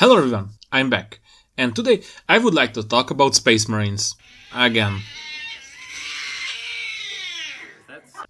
Hello everyone, I'm back, and today I would like to talk about Space Marines. Again.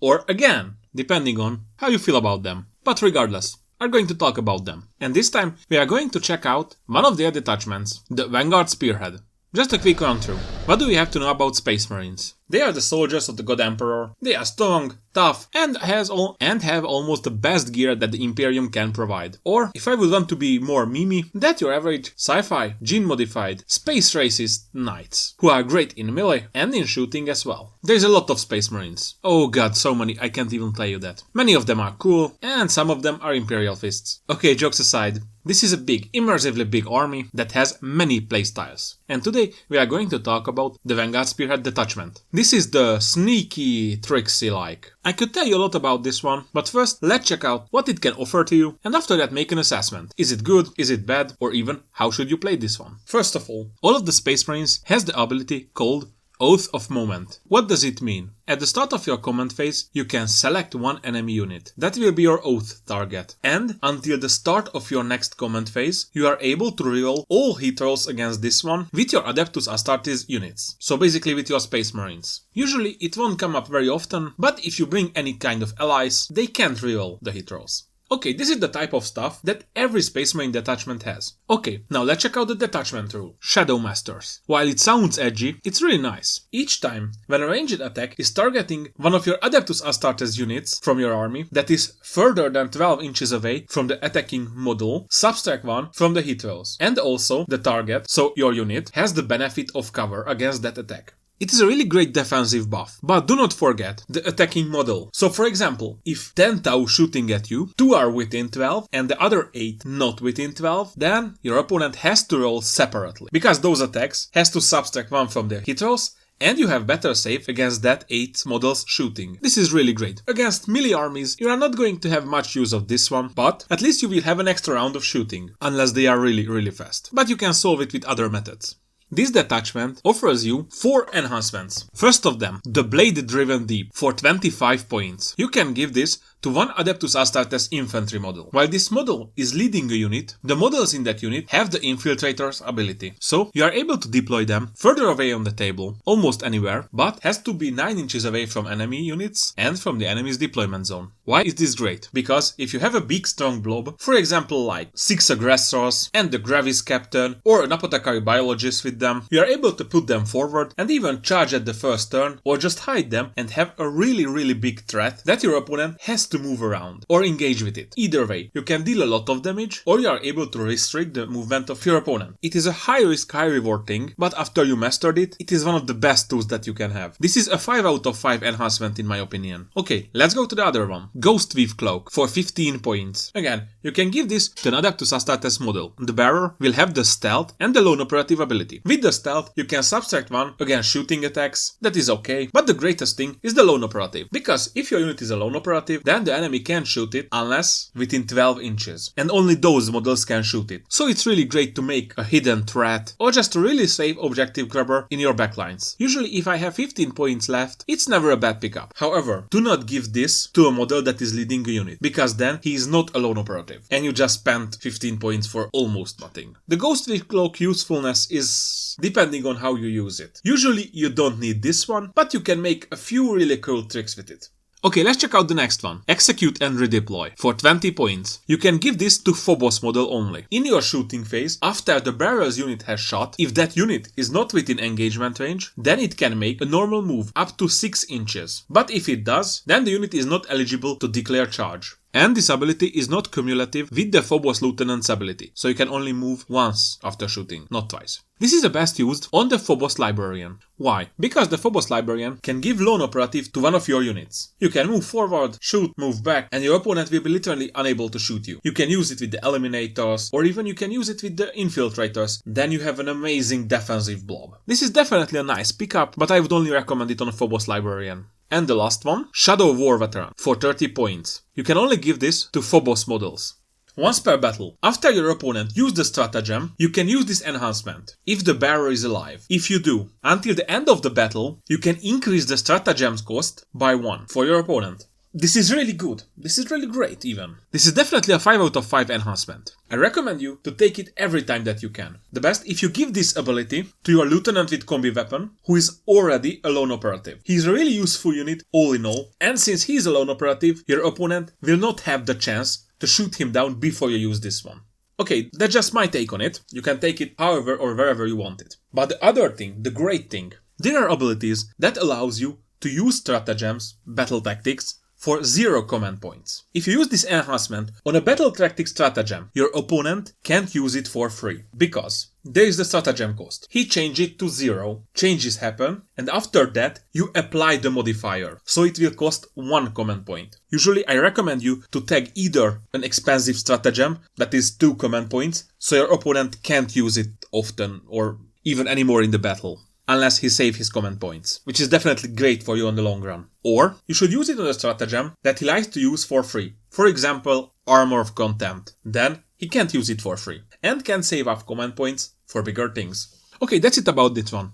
Or again, depending on how you feel about them. But regardless, I'm going to talk about them. And this time we are going to check out one of their detachments, the Vanguard Spearhead. Just a quick run through. What do we have to know about Space Marines? They are the soldiers of the God Emperor. They are strong, tough, and have almost the best gear that the Imperium can provide. Or, if I would want to be more memey, that your average sci-fi, gene-modified, space racist knights, who are great in melee and in shooting as well. There's a lot of Space Marines. Oh god, so many, I can't even tell you that. Many of them are cool, and some of them are Imperial fists. Okay, jokes aside. This is a big, immersively big army that has many playstyles. And today we are going to talk about the Vanguard Spearhead Detachment. This is the sneaky, tricksy-like. I could tell you a lot about this one, but first let's check out what it can offer to you, and after that make an assessment. Is it good, is it bad, or even how should you play this one? First of all of the Space Marines has the ability called Oath of Moment. What does it mean? At the start of your command phase, you can select one enemy unit. That will be your oath target. And until the start of your next command phase, you are able to reroll all hit rolls against this one with your Adeptus Astartes units. So basically with your Space Marines. Usually it won't come up very often, but if you bring any kind of allies, they can't reroll the hit rolls. Okay, this is the type of stuff that every Space Marine detachment has. Okay, now let's check out the detachment rule. Shadow Masters. While it sounds edgy, it's really nice. Each time when a ranged attack is targeting one of your Adeptus Astartes units from your army that is further than 12 inches away from the attacking model, subtract 1 from the hit rolls. And also the target, so your unit, has the benefit of cover against that attack. It is a really great defensive buff, but do not forget the attacking model. So for example, if 10 Tau shooting at you, 2 are within 12 and the other 8 not within 12, then your opponent has to roll separately. Because those attacks has to subtract 1 from their hit rolls, and you have better save against that 8 models shooting. This is really great. Against melee armies, you are not going to have much use of this one, but at least you will have an extra round of shooting, unless they are really fast. But you can solve it with other methods. This detachment offers you 4 enhancements. First of them, the Blade-Driven Deep for 25 points. You can give this to one Adeptus Astartes infantry model. While this model is leading a unit, the models in that unit have the Infiltrator's ability. So you are able to deploy them further away on the table, almost anywhere, but has to be 9 inches away from enemy units and from the enemy's deployment zone. Why is this great? Because if you have a big strong blob, for example like 6 aggressors and the Gravis captain or an apothecary biologist with them, you are able to put them forward and even charge at the first turn or just hide them and have a really big threat that your opponent has to move around or engage with it. Either way, you can deal a lot of damage or you are able to restrict the movement of your opponent. It is a high risk, high reward thing, but after you mastered it, it is one of the best tools that you can have. This is a 5 out of 5 enhancement in my opinion. Okay, let's go to the other one. Ghost Weave Cloak for 15 points. Again, you can give this to an Adeptus Astartes model. The bearer will have the stealth and the lone operative ability. With the stealth, you can subtract 1 against shooting attacks. That is okay, but the greatest thing is the lone operative. Because if your unit is a lone operative, then the enemy can't shoot it unless within 12 inches. And only those models can shoot it. So it's really great to make a hidden threat or just a really safe objective grabber in your backlines. Usually if I have 15 points left, it's never a bad pickup. However, do not give this to a model that is leading a unit, because then he is not a lone operative and you just spent 15 points for almost nothing. The Ghost Weave Cloak usefulness is depending on how you use it. Usually you don't need this one, but you can make a few really cool tricks with it. Okay, let's check out the next one. Execute and Redeploy for 20 points. You can give this to Phobos model only. In your shooting phase, after the bearer's unit has shot, if that unit is not within engagement range, then it can make a normal move up to 6 inches. But if it does, then the unit is not eligible to declare charge. And this ability is not cumulative with the Phobos Lieutenant's ability, so you can only move once after shooting, not twice. This is the best used on the Phobos Librarian. Why? Because the Phobos Librarian can give lone operative to one of your units. You can move forward, shoot, move back, and your opponent will be literally unable to shoot you. You can use it with the Eliminators, or even you can use it with the Infiltrators. Then you have an amazing defensive blob. This is definitely a nice pickup, but I would only recommend it on a Phobos Librarian. And the last one, Shadow War Veteran for 30 points. You can only give this to Phobos models. Once per battle, after your opponent used the stratagem, you can use this enhancement, if the bearer is alive. If you do, until the end of the battle, you can increase the stratagem's cost by 1 for your opponent. This is really good. This is really great even. This is definitely a 5 out of 5 enhancement. I recommend you to take it every time that you can. The best if you give this ability to your lieutenant with combi weapon, who is already a lone operative. He's a really useful unit all in all, and since he's a lone operative, your opponent will not have the chance to shoot him down before you use this one. Okay, that's just my take on it. You can take it however or wherever you want it. But the other thing, the great thing, there are abilities that allows you to use stratagems, battle tactics, for 0 command points. If you use this enhancement on a battle tactic stratagem, your opponent can't use it for free, because there is the stratagem cost. He changes it to 0, changes happen, and after that you apply the modifier, so it will cost 1 command point. Usually I recommend you to tag either an expensive stratagem, that is 2 command points, so your opponent can't use it often or even anymore in the battle, unless he saves his command points, which is definitely great for you on the long run. Or you should use it on a stratagem that he likes to use for free. For example, Armor of Contempt. Then he can't use it for free, and can save up command points for bigger things. Okay, that's it about this one.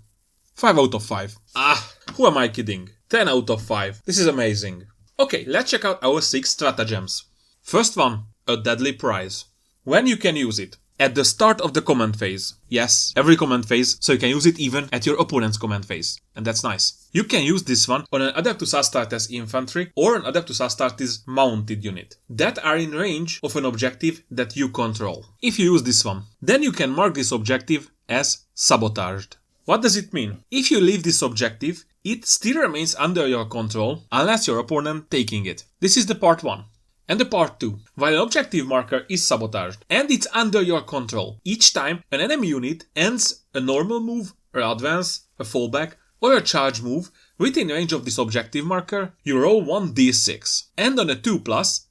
5 out of 5. Who am I kidding? 10 out of 5. This is amazing. Okay, let's check out our 6 stratagems. First one, a deadly prize. When you can use it? At the start of the command phase. Yes, every command phase, so you can use it even at your opponent's command phase. And that's nice. You can use this one on an Adeptus Astartes infantry or an Adeptus Astartes mounted unit that are in range of an objective that you control. If you use this one, then you can mark this objective as sabotaged. What does it mean? If you leave this objective, it still remains under your control unless your opponent taking it. This is the part 1. And the part 2, while an objective marker is sabotaged and it's under your control, each time an enemy unit ends a normal move, an advance, a fallback, or a charge move within range of this objective marker, you roll 1d6. And on a 2+,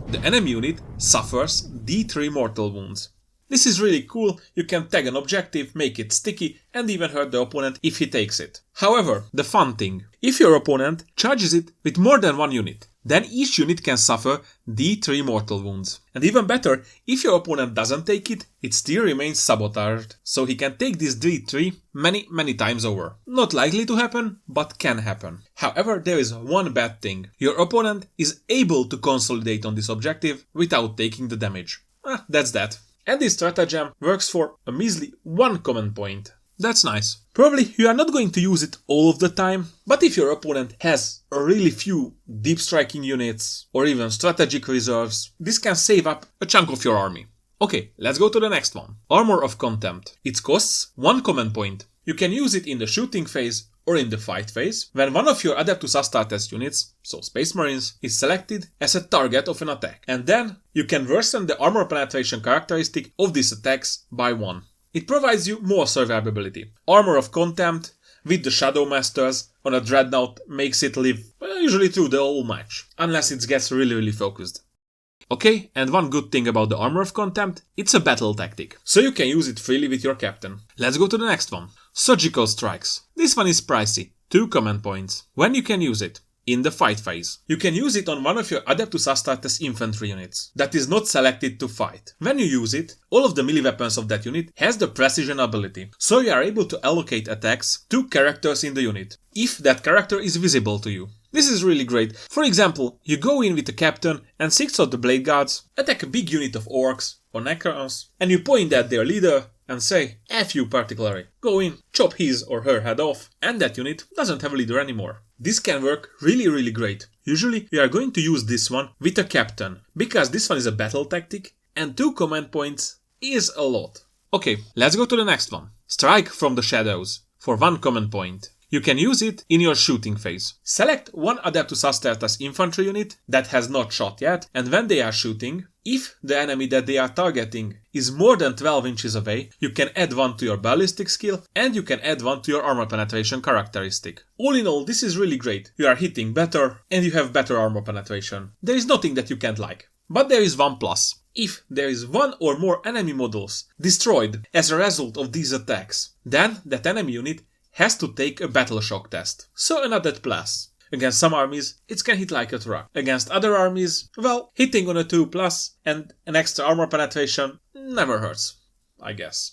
the enemy unit suffers d3 mortal wounds. This is really cool. You can tag an objective, make it sticky, and even hurt the opponent if he takes it. However, the fun thing, if your opponent charges it with more than 1 unit, then each unit can suffer d3 mortal wounds. And even better, if your opponent doesn't take it, it still remains sabotaged, so he can take this d3 many times over. Not likely to happen, but can happen. However, there is one bad thing. Your opponent is able to consolidate on this objective without taking the damage. That's that. And this stratagem works for a measly 1 command point. That's nice. Probably you are not going to use it all of the time, but if your opponent has a really few deep striking units or even strategic reserves, this can save up a chunk of your army. Okay, let's go to the next one. Armor of Contempt. It costs 1 command point. You can use it in the shooting phase or in the fight phase, when one of your Adeptus Astartes units, so Space Marines, is selected as a target of an attack. And then you can worsen the armor penetration characteristic of these attacks by 1. It provides you more survivability. Armor of Contempt with the Shadow Masters on a Dreadnought makes it live usually through the whole match, unless it gets really focused. Okay, and one good thing about the Armor of Contempt, it's a battle tactic, so you can use it freely with your captain. Let's go to the next one. Surgical Strikes. This one is pricey, 2 command points. When you can use it? In the fight phase. You can use it on one of your Adeptus Astartes infantry units that is not selected to fight. When you use it, all of the melee weapons of that unit has the precision ability, so you are able to allocate attacks to characters in the unit, if that character is visible to you. This is really great. For example, you go in with the captain and 6 of the Blade Guards attack a big unit of orcs or necrons, and you point at their leader and say, F you particularly. Go in, chop his or her head off, and that unit doesn't have a leader anymore. This can work really great. Usually we are going to use this one with a captain, because this one is a battle tactic, and 2 command points is a lot. Okay, let's go to the next one. Strike from the Shadows, for 1 command point. You can use it in your shooting phase. Select one Adeptus Astartes infantry unit that has not shot yet, and when they are shooting, if the enemy that they are targeting is more than 12 inches away, you can add 1 to your ballistic skill, and you can add 1 to your armor penetration characteristic. All in all, this is really great. You are hitting better, and you have better armor penetration. There is nothing that you can't like. But there is one plus. If there is 1 or more enemy models destroyed as a result of these attacks, then that enemy unit has to take a battle shock test. So another plus. Against some armies, it can hit like a truck. Against other armies, well, hitting on a 2+ and an extra armor penetration never hurts, I guess.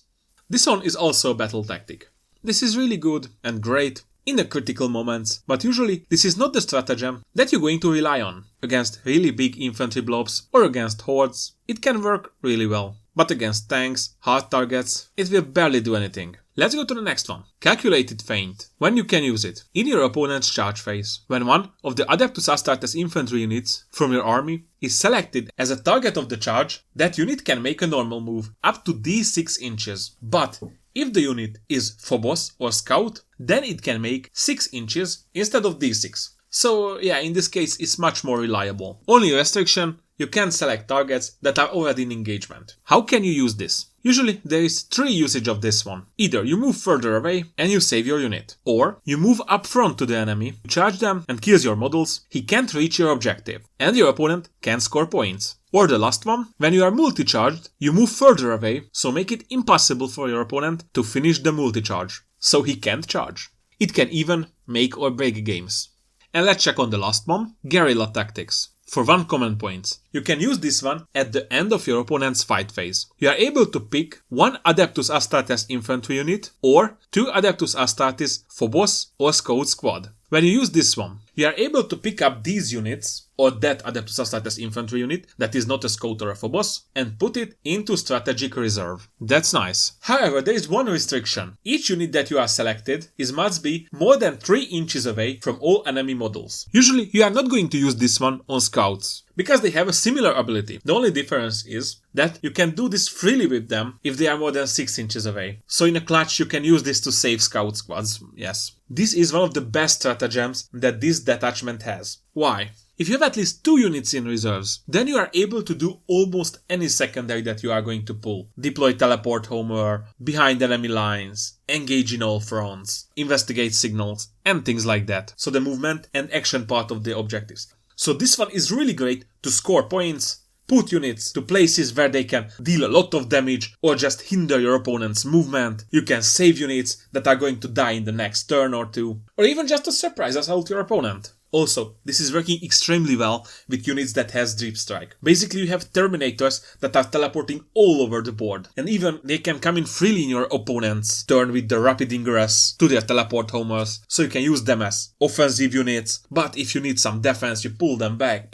This one is also a battle tactic. This is really good and great in the critical moments, but usually this is not the stratagem that you're going to rely on. Against really big infantry blobs or against hordes, it can work really well. But against tanks, hard targets, it will barely do anything. Let's go to the next one. Calculated feint. When you can use it. In your opponent's charge phase. When one of the Adeptus Astartes infantry units from your army is selected as a target of the charge, that unit can make a normal move up to d6 inches. But if the unit is Phobos or Scout, then it can make 6 inches instead of d6. So yeah, in this case it's much more reliable. Only restriction, you can select targets that are already in engagement. How can you use this? Usually there is 3 usage of this one. Either you move further away and you save your unit. Or you move up front to the enemy, charge them and kills your models, he can't reach your objective. And your opponent can score points. Or the last one, when you are multi-charged, you move further away, so make it impossible for your opponent to finish the multi-charge. So he can't charge. It can even make or break games. And let's check on the last one, Gila Tactics. For 1 command point. You can use this one at the end of your opponent's fight phase. You are able to pick 1 Adeptus Astartes infantry unit or 2 Adeptus Astartes Phobos or Scout squad. When you use this one, you are able to pick up these units or that Adeptus Astartes infantry unit that is not a Scout or a Phobos and put it into strategic reserve. That's nice. However, there is one restriction. Each unit that you are selected must be more than 3 inches away from all enemy models. Usually you are not going to use this one on Scouts, because they have a similar ability. The only difference is that you can do this freely with them if they are more than 6 inches away. So in a clutch you can use this to save Scout squads, yes. This is one of the best stratagems that this detachment has. Why? If you have at least 2 units in reserves, then you are able to do almost any secondary that you are going to pull. Deploy teleport homer, behind enemy lines, engage in all fronts, investigate signals, and things like that. So the movement and action part of the objectives. So this one is really great to score points, put units to places where they can deal a lot of damage or just hinder your opponent's movement. You can save units that are going to die in the next turn or 2, or even just to surprise us out your opponent. Also, this is working extremely well with units that has Deep Strike. Basically, you have Terminators that are teleporting all over the board. And even they can come in freely in your opponent's turn with the Rapid Ingress to their teleport homers. So you can use them as offensive units. But if you need some defense, you pull them back.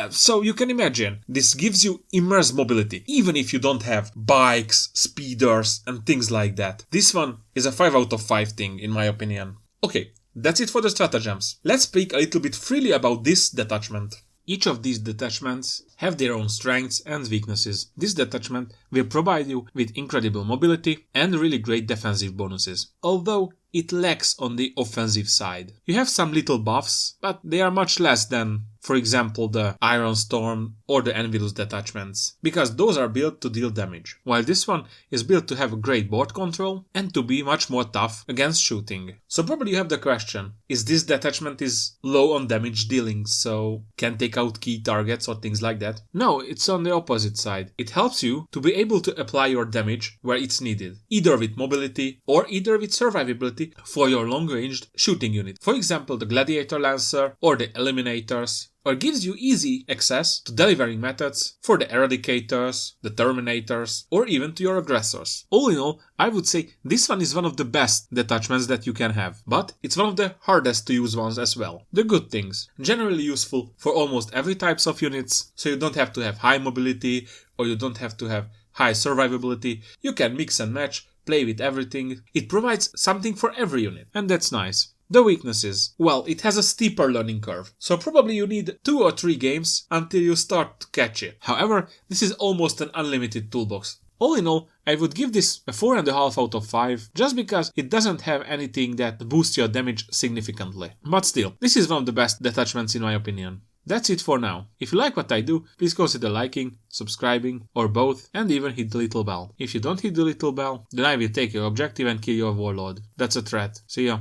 So you can imagine. This gives you immense mobility. Even if you don't have bikes, speeders, and things like that. This one is a 5 out of 5 thing, in my opinion. Okay. That's it for the stratagems. Let's speak a little bit freely about this detachment. Each of these detachments have their own strengths and weaknesses. This detachment will provide you with incredible mobility and really great defensive bonuses, although it lacks on the offensive side. You have some little buffs, but they are much less than, for example, the Iron Storm or the Envilus detachments, because those are built to deal damage, while this one is built to have a great board control and to be much more tough against shooting. So probably you have the question, is this detachment is low on damage dealing, so can take out key targets or things like that? No, it's on the opposite side. It helps you to be able to apply your damage where it's needed, either with mobility or either with survivability for your long-ranged shooting unit. For example, the Gladiator Lancer or the Eliminators, or gives you easy access to delivering methods for the Eradicators, the Terminators, or even to your aggressors. All in all, I would say this one is one of the best detachments that you can have, but it's one of the hardest to use ones as well. The good things, generally useful for almost every types of units, so you don't have to have high mobility, or you don't have to have high survivability. You can mix and match, play with everything. It provides something for every unit, and that's nice. The weaknesses. Well, it has a steeper learning curve, so probably you need 2 or 3 games until you start to catch it. However, this is almost an unlimited toolbox. All in all, I would give this a 4.5 out of 5, just because it doesn't have anything that boosts your damage significantly. But still, this is one of the best detachments in my opinion. That's it for now. If you like what I do, please consider liking, subscribing, or both, and even hit the little bell. If you don't hit the little bell, then I will take your objective and kill your warlord. That's a threat. See ya.